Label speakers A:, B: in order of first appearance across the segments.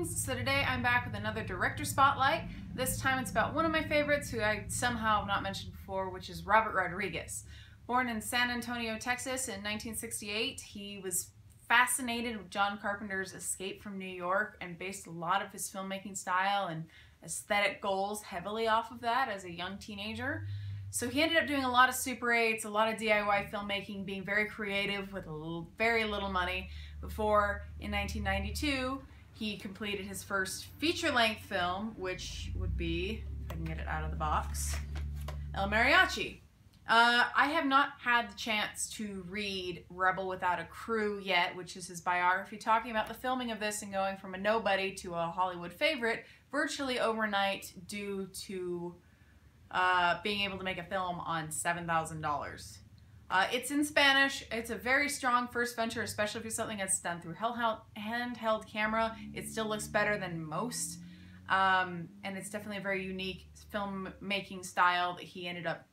A: Greetings! So today I'm back with another director spotlight. This time it's about one of my favorites who I somehow have not mentioned before, which is Robert Rodriguez. Born in San Antonio, Texas in 1968, he was fascinated with John Carpenter's Escape from New York and based a lot of his filmmaking style and aesthetic goals heavily off of that as a young teenager. So he ended up doing a lot of Super 8s, a lot of DIY filmmaking, being very creative with very little money before, in 1992, he completed his first feature-length film, which would be, if I can get it out of the box, El Mariachi. I have not had the chance to read Rebel Without a Crew yet, which is his biography, talking about the filming of this and going from a nobody to a Hollywood favorite virtually overnight due to being able to make a film on $7,000. It's in Spanish. It's a very strong first venture, especially if it's something that's done through handheld camera. It still looks better than most. And it's definitely a very unique filmmaking style that he ended up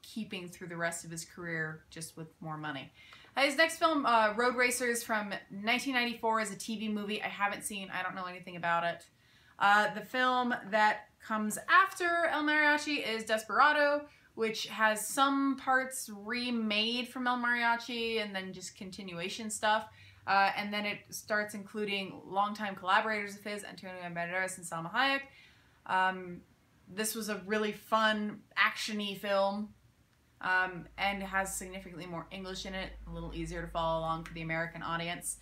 A: keeping through the rest of his career, just with more money. His next film, Road Racers, from 1994, is a TV movie I haven't seen. I don't know anything about it. The film that comes after El Mariachi is Desperado, which has some parts remade from El Mariachi and then just continuation stuff. And then it starts including longtime collaborators of his, Antonio Banderas and Salma Hayek. This was a really fun, action-y film, and has significantly more English in it, a little easier to follow along for the American audience.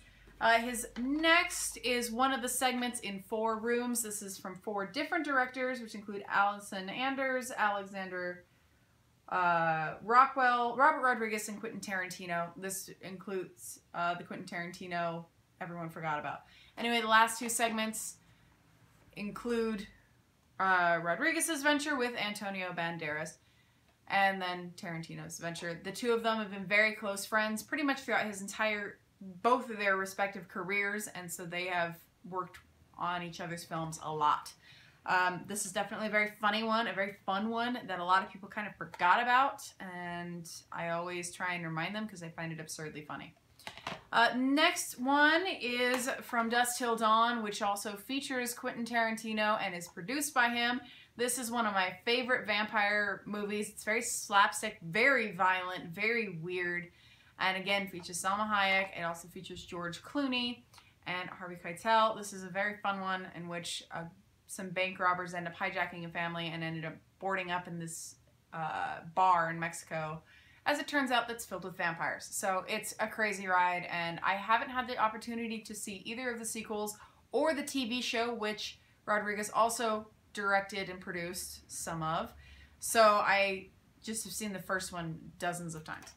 A: His next is one of the segments in 4 rooms. This is from 4 different directors, which include Allison Anders, Alexander Rockwell, Robert Rodriguez, and Quentin Tarantino. This includes the Quentin Tarantino everyone forgot about. Anyway, the last 2 segments include Rodriguez's venture with Antonio Banderas, and then Tarantino's venture. The 2 of them have been very close friends pretty much throughout his both of their respective careers, and so they have worked on each other's films a lot. This is definitely a very funny one, a very fun one that a lot of people kind of forgot about, and I always try and remind them because I find it absurdly funny. Next one is From Dusk Till Dawn, which also features Quentin Tarantino and is produced by him. This is one of my favorite vampire movies. It's very slapstick, very violent, very weird, and again features Salma Hayek. It also features George Clooney and Harvey Keitel. This is a very fun one in which some bank robbers end up hijacking a family and ended up boarding up in this bar in Mexico. As it turns out, that's filled with vampires. So it's a crazy ride, and I haven't had the opportunity to see either of the sequels or the TV show, which Rodriguez also directed and produced some of. So I just have seen the first one dozens of times.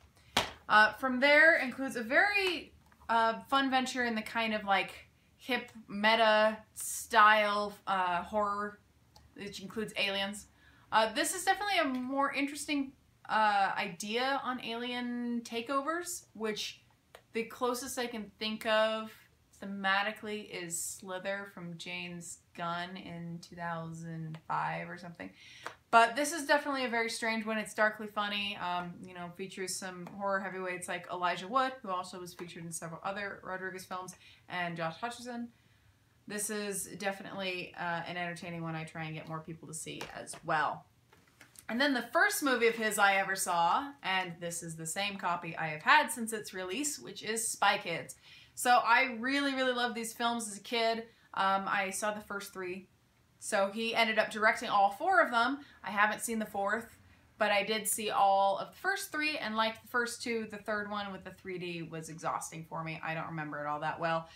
A: From there includes a very fun venture in the kind of like hip meta style horror, which includes aliens. This is definitely a more interesting idea on alien takeovers, which the closest I can think of thematically is Slither from James Gunn in 2005 or something. But this is definitely a very strange one. It's darkly funny, you know, features some horror heavyweights like Elijah Wood, who also was featured in several other Rodriguez films, and Josh Hutcherson. This is definitely an entertaining one I try and get more people to see as well. And then the first movie of his I ever saw, and this is the same copy I have had since its release, which is Spy Kids. So I really, really loved these films as a kid. I saw the first 3. So he ended up directing all 4 of them. I haven't seen the 4th, but I did see all of the first 3 and liked the first 2. The 3rd one with the 3D was exhausting for me. I don't remember it all that well.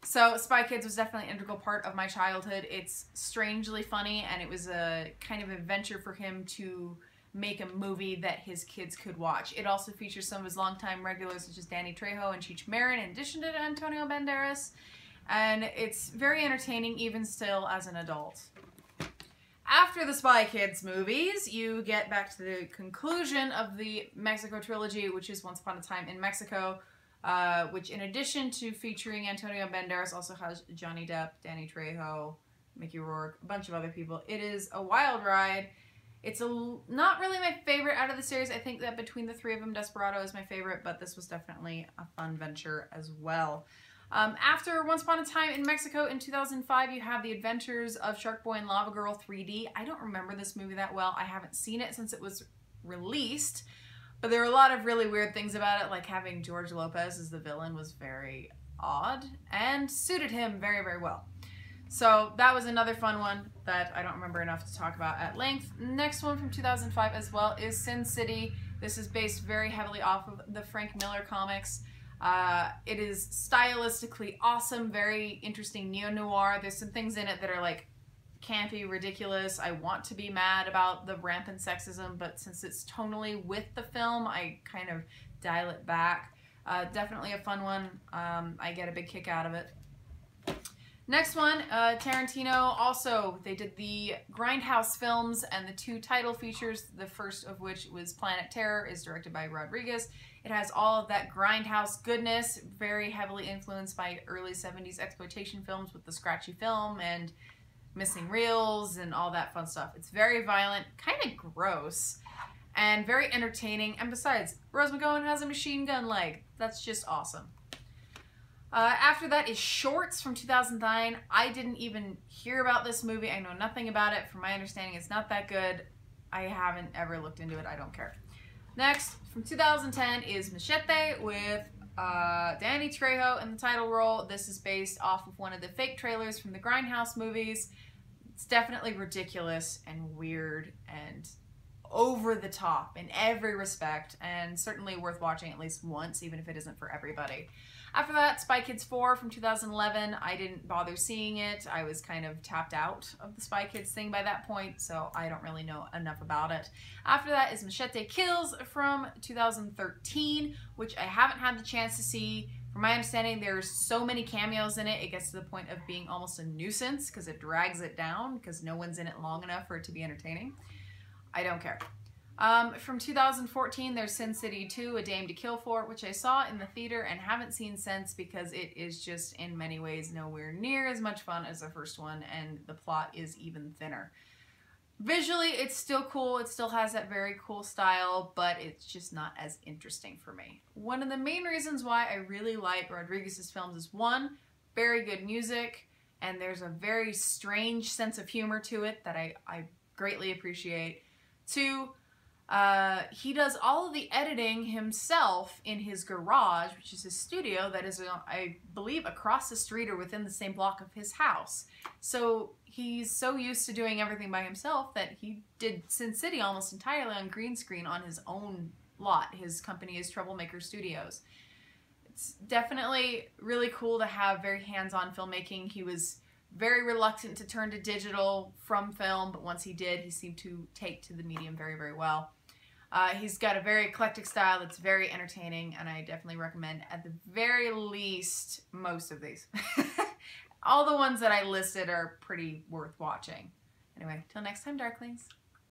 A: So Spy Kids was definitely an integral part of my childhood. It's strangely funny, and it was a kind of adventure for him to make a movie that his kids could watch. It also features some of his longtime regulars, such as Danny Trejo and Cheech Marin, in addition to Antonio Banderas. And it's very entertaining, even still, as an adult. After the Spy Kids movies, you get back to the conclusion of the Mexico trilogy, which is Once Upon a Time in Mexico, which, in addition to featuring Antonio Banderas, also has Johnny Depp, Danny Trejo, Mickey Rourke, a bunch of other people. It is a wild ride. It's not really my favorite out of the series. I think that between the 3 of them, Desperado is my favorite, but this was definitely a fun venture as well. After Once Upon a Time in Mexico in 2005, you have The Adventures of Sharkboy and Lavagirl 3D. I don't remember this movie that well. I haven't seen it since it was released, but there were a lot of really weird things about it, like having George Lopez as the villain was very odd and suited him very, very well. So that was another fun one that I don't remember enough to talk about at length. Next one from 2005 as well is Sin City. This is based very heavily off of the Frank Miller comics. It is stylistically awesome, very interesting neo-noir. There's some things in it that are like campy, ridiculous. I want to be mad about the rampant sexism, but since it's tonally with the film, I kind of dial it back. Definitely a fun one. I get a big kick out of it. Next one, Tarantino. Also, they did the Grindhouse films and the 2 title features, the first of which was Planet Terror, is directed by Rodriguez. It has all of that Grindhouse goodness, very heavily influenced by early 70s exploitation films with the scratchy film and missing reels and all that fun stuff. It's very violent, kind of gross, and very entertaining. And besides, Rose McGowan has a machine gun leg. That's just awesome. After that is Shorts from 2009. I didn't even hear about this movie. I know nothing about it. From my understanding, it's not that good. I haven't ever looked into it. I don't care. Next, from 2010 is Machete with Danny Trejo in the title role. This is based off of one of the fake trailers from the Grindhouse movies. It's definitely ridiculous and weird and over the top in every respect, and certainly worth watching at least once, even if it isn't for everybody. After that, Spy Kids 4 from 2011. I didn't bother seeing it. I was kind of tapped out of the Spy Kids thing by that point, so I don't really know enough about it. After that is Machete Kills from 2013, which I haven't had the chance to see. From my understanding, there's so many cameos in it, it gets to the point of being almost a nuisance because it drags it down because no one's in it long enough for it to be entertaining. I don't care. From 2014, there's Sin City 2, A Dame to Kill For, which I saw in the theater and haven't seen since because it is just in many ways nowhere near as much fun as the first one, and the plot is even thinner. Visually, it's still cool. It still has that very cool style, but it's just not as interesting for me. One of the main reasons why I really like Rodriguez's films is, one, very good music, and there's a very strange sense of humor to it that I greatly appreciate. Two, he does all of the editing himself in his garage, which is his studio that is, I believe, across the street or within the same block of his house. So he's so used to doing everything by himself that he did Sin City almost entirely on green screen on his own lot. His company is Troublemaker Studios. It's definitely really cool to have very hands-on filmmaking. He was very reluctant to turn to digital from film, but once he did, he seemed to take to the medium very, very well. He's got a very eclectic style that's very entertaining, and I definitely recommend, at the very least, most of these. All the ones that I listed are pretty worth watching. Anyway, till next time, Darklings.